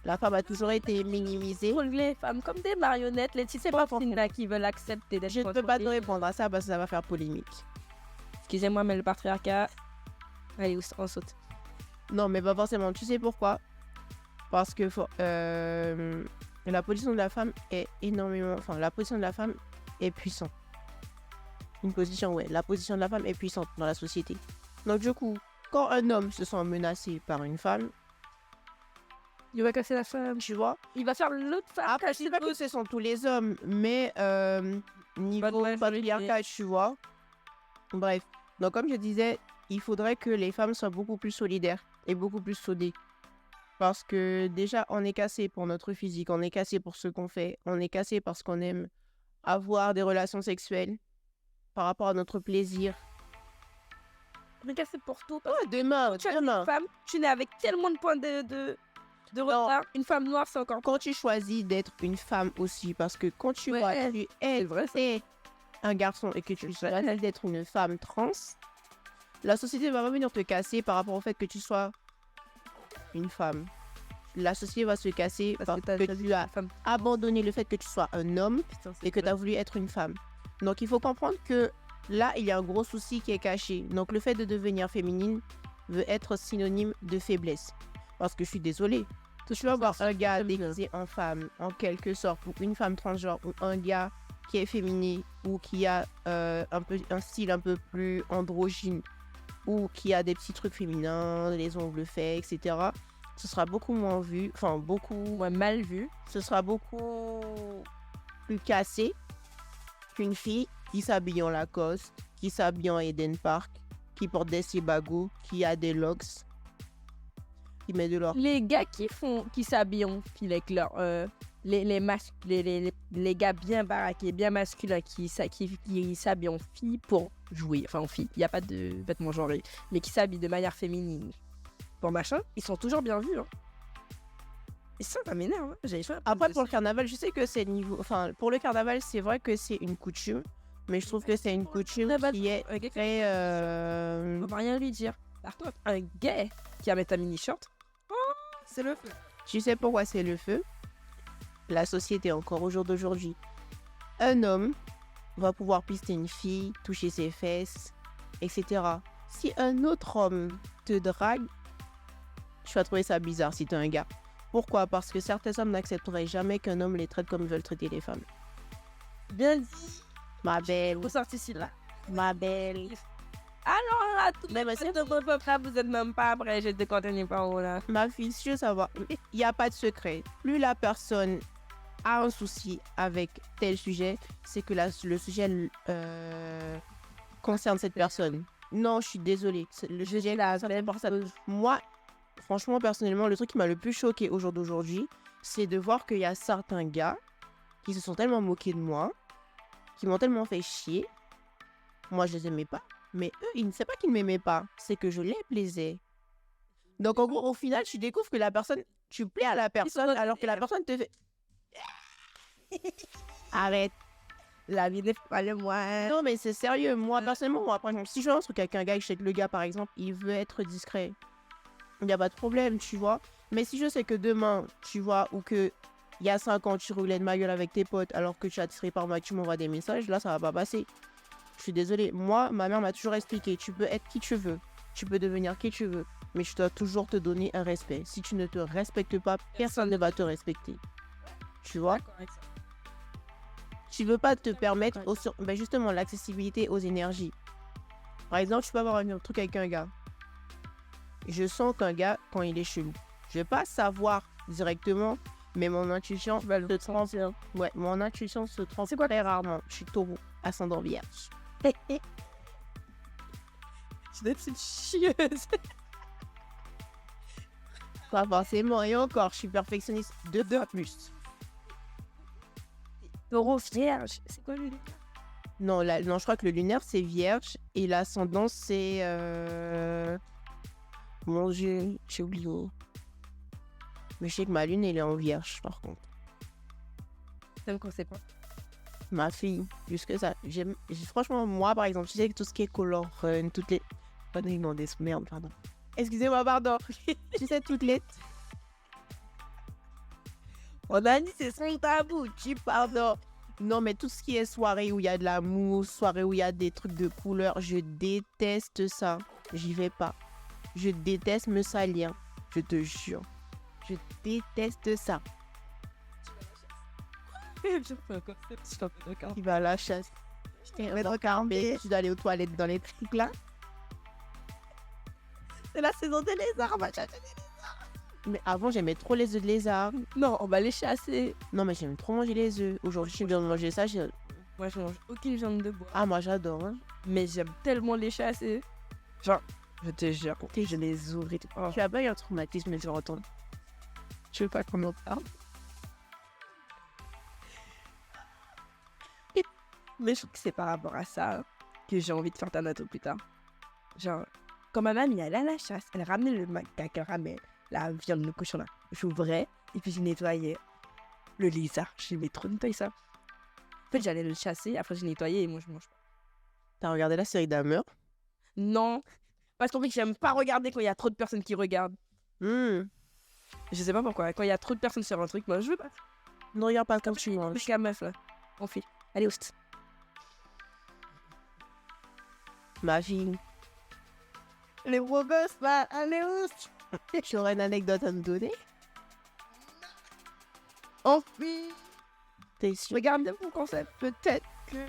La femme a toujours été minimisée. Pour les femmes comme des marionnettes, les petites là qui veulent accepter d'être Je ne peux pas te répondre à ça parce que ça va faire polémique. Excusez-moi, mais le patriarcat... Allez, on saute. Non, mais pas forcément. Tu sais pourquoi? Parce que la position de la femme est énormément... Enfin, la position de la femme est puissante. Une position, ouais. La position de la femme est puissante dans la société. Donc, du coup, quand un homme se sent menacé par une femme, Il va casser la femme. tu vois, Il va faire l'autre femme. après, je dis pas que ce sont tous les hommes, mais niveau patriarcat, tu vois. Bref. Donc, comme je disais, il faudrait que les femmes soient beaucoup plus solidaires et beaucoup plus soudées. Parce que déjà, on est cassé pour notre physique, on est cassé pour ce qu'on fait, on est cassé parce qu'on aime avoir des relations sexuelles par rapport à notre plaisir. On est cassé pour tout. Oh, demain, Tu es une femme, tu nais avec tellement de points de retard. Une femme noire, c'est encore... Quand tu choisis d'être une femme aussi, parce que quand tu vois, tu es vrai, t'es un garçon et que tu choisis d'être une femme trans, la société va revenir te casser par rapport au fait que tu sois une femme. La société va se casser parce que tu as abandonné le fait que tu sois un homme et que tu as voulu être une femme. Donc il faut comprendre que là, il y a un gros souci qui est caché. Donc le fait de devenir féminine veut être synonyme de faiblesse. Parce que je suis désolée. Tu vas voir un gars déguisé en femme, en quelque sorte, ou une femme transgenre, ou un gars qui est féminin, ou qui a un style un peu plus androgyne, ou qui a des petits trucs féminins, les ongles faits, etc. Ce sera beaucoup moins vu, enfin beaucoup moins mal vu. Ce sera beaucoup plus cassé qu'une fille qui s'habille en Lacoste, qui s'habille en Eden Park, qui porte des Sebago, qui a des locks, qui met de l'or. Les gars qui s'habillent en fille avec leur... les gars bien baraqués, bien masculins qui s'habillent en fille pour jouer. Enfin, en fille, il n'y a pas de vêtements genrés. Mais qui s'habillent de manière féminine pour machin, ils sont toujours bien vus. Hein. Et ça m'énerve. Hein. Après, pour le carnaval, je sais que c'est niveau... Enfin, pour le carnaval, c'est vrai que c'est une coutume. Mais je trouve que c'est une coutume qui est très... On va rien lui dire. Par contre, un gay qui va mettre un mini-short, c'est le feu. Tu sais pourquoi c'est le feu? La société, encore au jour d'aujourd'hui. Un homme va pouvoir pister une fille, toucher ses fesses, etc. Si un autre homme te drague, tu vas trouver ça bizarre si t'es un gars. Pourquoi? Parce que certains hommes n'accepteraient jamais qu'un homme les traite comme ils veulent traiter les femmes. Bien dit. Ma belle. Vous sortez ici là. Ma belle. Alors là, tout même si vous êtes même pas prêt, je te continue par où là. Ma fille, si je veux savoir, il n'y a pas de secret. Plus la personne a un souci avec tel sujet, c'est que le sujet concerne cette personne. Non, je suis désolée. Le sujet là, ça n'importe ça. Moi, franchement, personnellement, le truc qui m'a le plus choqué au jour d'aujourd'hui, c'est de voir qu'il y a certains gars qui se sont tellement moqués de moi, qui m'ont tellement fait chier. Moi, je les aimais pas. Mais eux, ils ne savaient pas qu'ils ne m'aimaient pas. C'est que je les plaisais. Donc, en gros, au final, tu découvres que la personne, tu plais à la personne alors que la personne te fait. Arrête. La vie n'est pas le moi. Non, mais c'est sérieux. Moi, personnellement, moi, par exemple, si je rentre avec un gars et que je sais que le gars, par exemple, il veut être discret, il n'y a pas de problème, tu vois. Mais si je sais que demain, tu vois, ou que il y a 5 ans, tu roulais de ma gueule avec tes potes alors que tu es attiré par moi, que tu m'envoies des messages, là, ça va pas passer. Je suis désolée. Moi, ma mère m'a toujours expliqué, tu peux être qui tu veux, tu peux devenir qui tu veux, mais tu dois toujours te donner un respect. Si tu ne te respectes pas, personne ne va te respecter. Tu vois? Tu veux pas te permettre, ben justement, l'accessibilité aux énergies. Par exemple, tu peux avoir un truc avec un gars. Je sens qu'un gars, quand il est chelou, je vais pas savoir directement, mais mon intuition se trompe. Ouais, mon intuition se trompe très rarement. Je suis taureau, ascendant vierge. Je suis une petite chieuse. Pas forcément, et encore, je suis perfectionniste de 2 à plus. Taureau vierge. C'est quoi le Non, non, je crois que le lunaire, c'est vierge, et l'ascendant, c'est... Mon Dieu, j'ai oublié. Mais je sais que ma lune, elle est en vierge, par contre. T'aimes qu'on sait pas. Ma fille, jusque ça. Franchement, moi, par exemple, tu sais que tout ce qui est color run, toutes les... Pas de demander ce merde, pardon. Excusez-moi, pardon. Tu sais, toutes les... On a dit c'est son tabou, pardon. Non, mais tout ce qui est soirée où il y a de l'amour, soirée où il y a des trucs de couleur, je déteste ça. J'y vais pas. Je déteste me salir. Je te jure. Je déteste ça. Il va à la chasse. Mais tu dois aller aux toilettes dans les trucs là. C'est la saison des lézards, on va chasser des lézards. Mais avant, j'aimais trop les œufs de lézard. Non, on va les chasser. Non, mais j'aime trop manger les œufs. Aujourd'hui, je viens de manger ça. Moi, je mange aucune viande de bois. Ah, moi, j'adore. Hein. Mais j'aime tellement les chasser. Genre, je te jure, je les ouvre et tout. Oh. Tu as pas eu un traumatisme, mais je retourne. Je veux pas qu'on en parle. Mais je trouve que c'est par rapport à ça que j'ai envie de faire Thanatos plus tard. Genre, quand ma mamie allait à la chasse, elle ramenait le macaque, elle ramenait la viande, le cochon là. J'ouvrais et puis je nettoyais le lézard. J'aimais trop nettoyer ça. En fait, j'allais le chasser, après je nettoyais et moi je mange pas. T'as regardé la série Dahmer? Non, parce qu'en fait, j'aime pas regarder quand il y a trop de personnes qui regardent. Je sais pas pourquoi. Quand il y a trop de personnes sur un truc, moi je veux pas. Ne regarde pas quand tu manges. Je suis la meuf là. On file. Allez, host. Ma fille. Les beaux gosses là, allez, host. J'aurais une anecdote à me donner. On file. T'es sûr? Regarde mon concept. Peut-être que.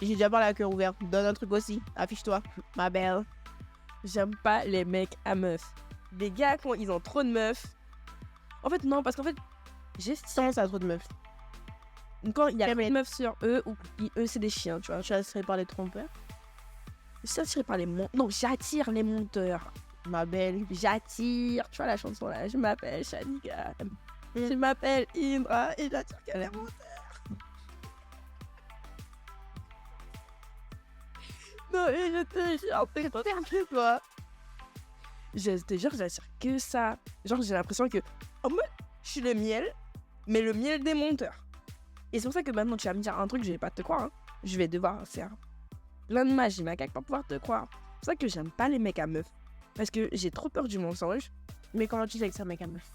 J'ai déjà parlé à cœur ouvert. Donne un truc aussi. Affiche-toi, ma belle. J'aime pas les mecs à meufs. Les gars, quand ils ont trop de meufs. En fait, non, parce qu'en fait, Sans ça, trop de meufs. quand il y a trop de meufs sur eux, ou eux, c'est des chiens, tu vois. Je suis attirée par les trompeurs. Je suis attirée par les monteurs. Non, j'attire les monteurs. Ma belle. J'attire. Tu vois la chanson là. Je m'appelle Shanika. Je m'appelle Indra et j'attire que les monteurs. Non, mais je te jure, c'est trop toi. Je te jure, j'attire que ça. Genre, j'ai l'impression que. En mode, je suis le miel, mais le miel des monteurs. Et c'est pour ça que maintenant, tu vas me dire un truc, je vais pas te croire. Hein. Je vais devoir faire plein de magie macaque pour pouvoir te croire. C'est pour ça que j'aime pas les mecs à meufs. Parce que j'ai trop peur du mensonge. Mais comment tu sais que c'est un mec à meuf?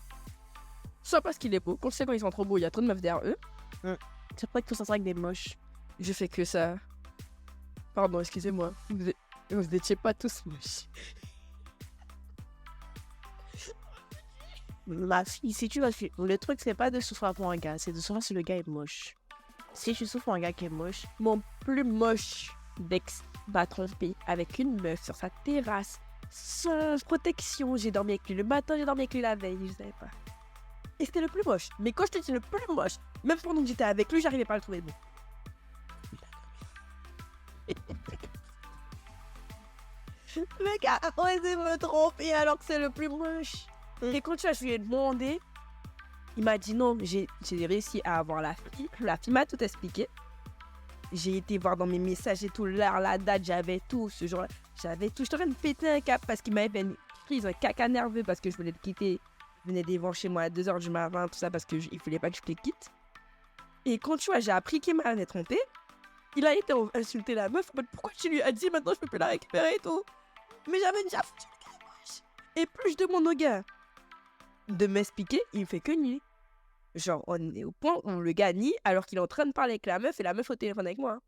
Soit parce qu'il est beau. Quand je sais quand ils sont trop beaux, il y a trop de meufs derrière eux. C'est pour ça qu'il faut s'asseoir avec des moches. Je fais que ça. Pardon, excusez-moi. Vous étiez pas tous moches. Ma fille, si tu vas... Le truc, c'est pas de souffrir pour un gars, c'est de souffrir si le gars est moche. Si tu souffres pour un gars qui est moche... Mon plus moche d'ex m'a trompé avec une meuf sur sa terrasse, sans protection. J'ai dormi avec lui le matin, j'ai dormi avec lui la veille, je savais pas. Et c'était le plus moche. Mais quand je te dis le plus moche, même pendant que j'étais avec lui, j'arrivais pas à le trouver bon. Le gars a osé me tromper alors que c'est le plus moche. Et quand je lui ai demandé, il m'a dit non, j'ai réussi à avoir la fille. La fille m'a tout expliqué. J'ai été voir dans mes messages et tout, l'heure, la date, j'avais tout. Ce jour-là, j'avais tout. Je t'aurais pété un cap parce qu'il m'avait fait une crise, un caca nerveux parce que je voulais le quitter. Je venais devant chez moi à 2h du matin, tout ça parce qu'il ne fallait pas que je le quitte. Et quand tu vois, j'ai appris qu'il m'avait trompé, il a été insulter la meuf. En mode, pourquoi tu lui as dit maintenant je peux plus la récupérer et tout? Mais j'avais déjà foutu le gars, wesh. Et plus je demande au gars de m'expliquer, il me fait que nier. Genre, on est au point où le gars nie alors qu'il est en train de parler avec la meuf et la meuf au téléphone avec moi. Hein.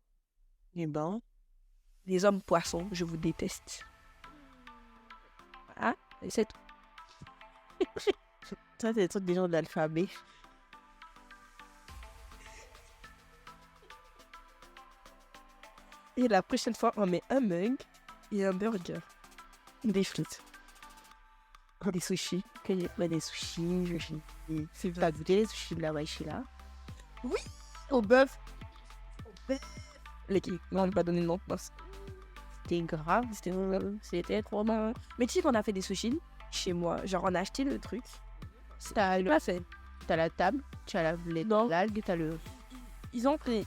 Eh ben, Les hommes poissons, je vous déteste. Voilà, et c'est tout. ça, c'est des trucs des gens de l'alphabet. Et la prochaine fois, on met un mug et un burger. Des frites. Des sushis. Des sushis, C'est T'as goûté les sushis de la Waishi là? Au bœuf. Les qui non, on n'a pas donné de nom, mince. C'était grave. C'était trop marrant. Mais tu sais qu'on a fait des sushis chez moi. Genre, on a acheté le truc. T'as Pas fait. la table, tu as Non. l'algue, t'as le... Ils ont pris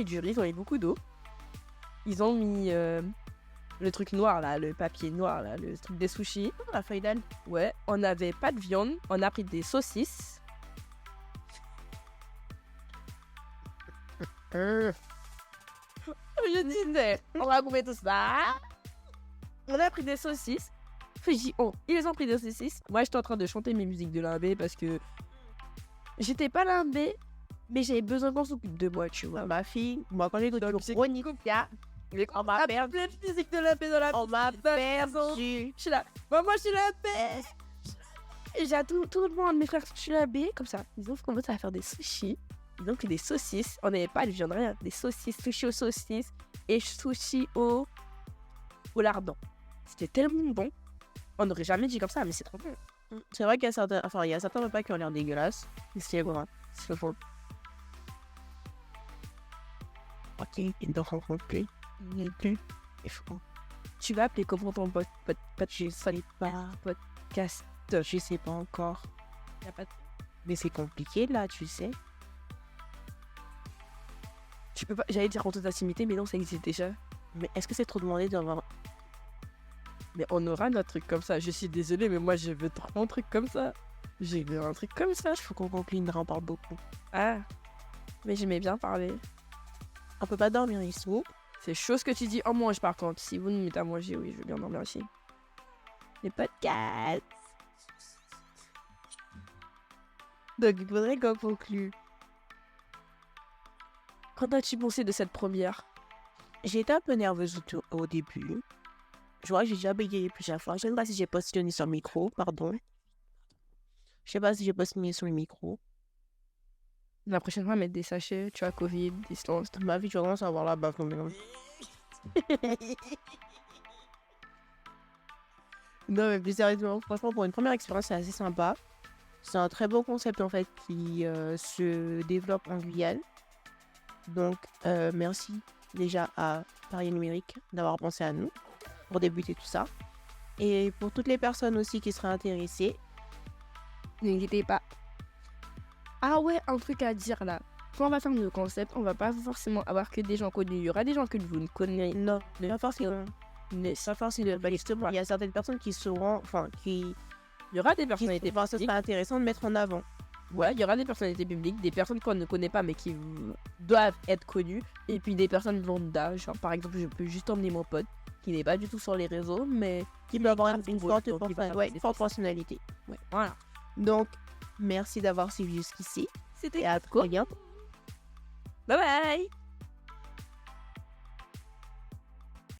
du riz, ils ont mis beaucoup d'eau. Ils ont mis le truc noir là, le papier noir là, le truc des sushis. La feuille d'algue. Ouais, on n'avait pas de viande, on a pris des saucisses. Je disais, on va couper tout ça. On a pris des saucisses. J'ai dit, oh, ils ont pris des saucisses. Moi, j'étais en train de chanter mes musiques de limbé parce que j'étais pas limbé, mais j'avais besoin qu'on s'occupe de moi, tu vois. Ma fille, moi quand j'ai goûté le j'ai chronique, on m'a perdu. plein de musique de limbé dans la On m'a perdu. perdu. Je suis là, maman, je suis limbé. Et j'ai tout le monde, mes frères, je suis limbé, comme ça. Ils ont commencé à faire des sushis. Ils ont pris des saucisses. On n'avait pas de viande, rien. Des saucisses, sushis aux saucisses et sushis au lardon. C'était tellement bon. On n'aurait jamais dit comme ça, mais c'est trop bon. C'est vrai qu'il y a certains, il y a certains repas qui ont l'air dégueulasses. Mais c'est bon. C'est bon. Ok, il dort en complet. Tu vas appeler comment ton Je sais pas. podcast? Je sais pas encore. Y a pas de... Mais c'est compliqué là, tu sais. Tu peux pas... J'allais dire en toute intimité, mais non, ça existe déjà. Mais est-ce que c'est trop demandé d'avoir... Mais on aura notre truc comme ça. Je suis désolée, mais moi, je veux trop un truc comme ça. J'ai vu un truc comme ça. Il faut qu'on conclue, on parle beaucoup. Ah, mais j'aimais bien parler. On peut pas dormir ici. C'est chaud ce que tu dis. On mange par contre. Si vous nous mettez à manger, oui, je veux bien dormir aussi. Les podcasts. Donc il faudrait qu'on conclue. Qu'en as-tu pensé de cette première? J'ai été un peu nerveuse au début. Je vois que j'ai déjà bégayé plusieurs fois. Je sais pas si j'ai positionné sur le micro, pardon. Je sais pas si j'ai positionné sur le micro. La prochaine fois, mettre des sachets, tu vois, Covid, distance. Ma vie, tu vas commencer à avoir la baffe. Non, mais plus sérieusement, franchement, pour une première expérience, c'est assez sympa. C'est un très beau concept, en fait, qui se développe en Guyane. Donc, merci déjà à Paris Numérique d'avoir pensé à nous pour débuter tout ça. Et pour toutes les personnes aussi qui seraient intéressées, n'hésitez pas. Ah ouais, un truc à dire là. Quand on va faire nos concepts, on va pas forcément avoir que des gens connus. Il y aura des gens que vous ne connaissez non, pas forcément. pas forcément. Bah, justement, il y a certaines personnes qui seront, Il y aura des personnalités ce serait intéressant de mettre en avant. Ouais, il y aura des personnalités publiques, des personnes qu'on ne connaît pas mais qui doivent être connues, et puis des personnes lambda. Genre par exemple, je peux juste emmener mon pote qui n'est pas du tout sur les réseaux, mais qui peut avoir une forte personnalité. Ouais, voilà. Donc, merci d'avoir suivi jusqu'ici. C'était et à très bientôt. Bye bye.